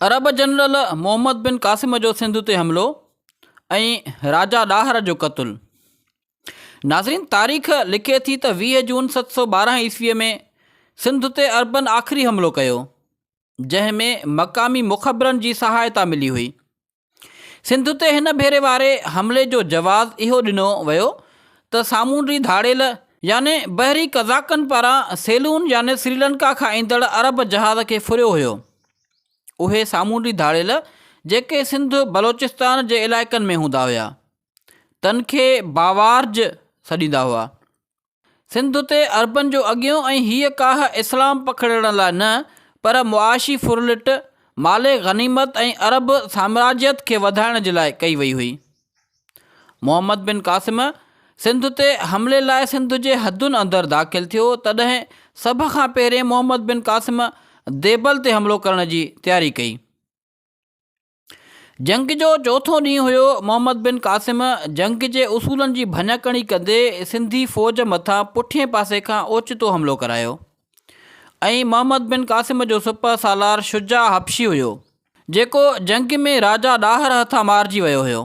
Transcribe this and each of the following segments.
अरब general Mohammad बिन क़ासिम जो सिंध ते हमिलो ऐं राजा ॾाहर जो क़तुलु। नाज़रीन, तारीख़ लिखे थी त 20 जून 712 ईस्वीअ में सिंध ते अरबन आख़िरी हमिलो कयो, जंहिं में मक़ामी मुख़बरनि जी सहायता मिली हुई। सिंध ते हिन भेरे वारे हमले जो जवाब इहो ॾिनो वियो त सामूंडी धाड़ेल याने बहरी कज़ाकनि पारां सेलून याने श्रीलंका खां ईंदड़ अरब जहाज़ खे फुरियो हुयो। उहे सामूंडी धाड़ेल जेके सिंध बलोचिस्तान जे इलाइक़नि में हूंदा हुआ, तन खे बावार्ज सॾींदा हुआ। सिंध ते अरबन जो अॻियों ऐं हीअ काह इस्लाम पखड़ण लाइ न, पर मुआशी फुरलिट, माले गनीमत ऐं अरब साम्राज्यत खे वधाइण जे लाइ कई वई हुई। मोहम्मद बिन क़ासिम सिंध ते हमले लाइ सिंध जे हदुनि अंदरि दाख़िल थियो, तॾहिं सभ खां पहिरें मोहम्मद बिन क़ासिम देबल ते हमिलो करण जी तयारी कई। जंग जो चौथों ॾींहुं हुयो। मोहम्मद बिन क़ासिम जंग जे उसूलनि जी भञकणी कंदे सिंधी फ़ौज मथां पुठिएं पासे खां ओचितो हमिलो करायो ऐं मोहम्मद बिन क़ासिम जो सुपर सालार शुजा हबशी हुयो, जेको जंग में राजा ॾाहर हथां मारिजी वियो हुयो।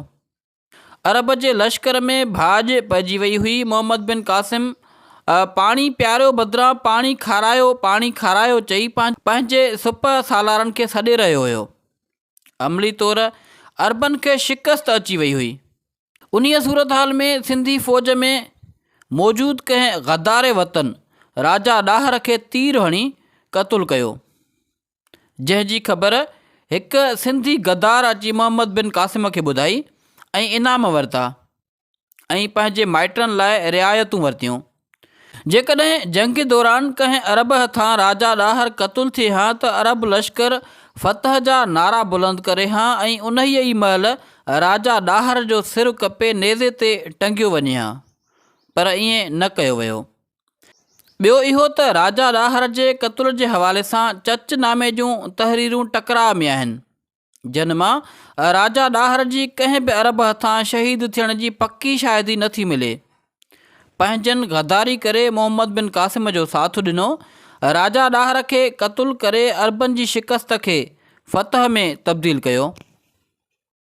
अरब जे लश्कर में भाॼ पइजी वई हुई। मोहम्मद बिन क़ासिम पाणी पियारियो बदिरां पाणी खारायो चई पंहिंजे सुपर सालारनि खे सॾे रहियो हुयो। अमली तौरु अरबन खे शिकस्त अची वई हुई। उन्हीअ सूरत हाल में सिंधी फ़ौज में मौजूदु कंहिं गद्दारे वतन राजा ॾाहर खे तीर हणी क़तुलु कयो, जंहिंजी ख़बर हिकु सिंधी गद्दार अची मोहम्मद बिन क़ासिम खे ॿुधाई ऐं इनाम वरिता ऐं पंहिंजे माइटनि लाइ रिआयतूं वरितियूं। जेकॾहिं जंग दौरान कंहिं अरब हथां राजा ॾाहर क़तुलु थिए हा त अरब लश्कर फ़तह जा नारा बुलंद करे हा ऐं उन ई महिल राजा ॾाहर जो सिर कपे नेज़े ते टंगियो वञे हा, पर ईअं न कयो वियो। ॿियो इहो त राजा ॾाहर जे क़तुल जे हवाले सां चच नामे जूं तहरीरूं टकराअ में आहिनि, जिन मां राजा ॾाहर जी कंहिं बि अरब हथां शहीद थियण जी पकी शायदि नथी मिले। पंहिंजनि गद्दारी करे मोहम्मद बिन क़ासिम जो साथ ॾिनो, राजा ॾाहर खे क़तुलु करे अरबन जी शिकस्त खे फ़तह में तब्दील कयो।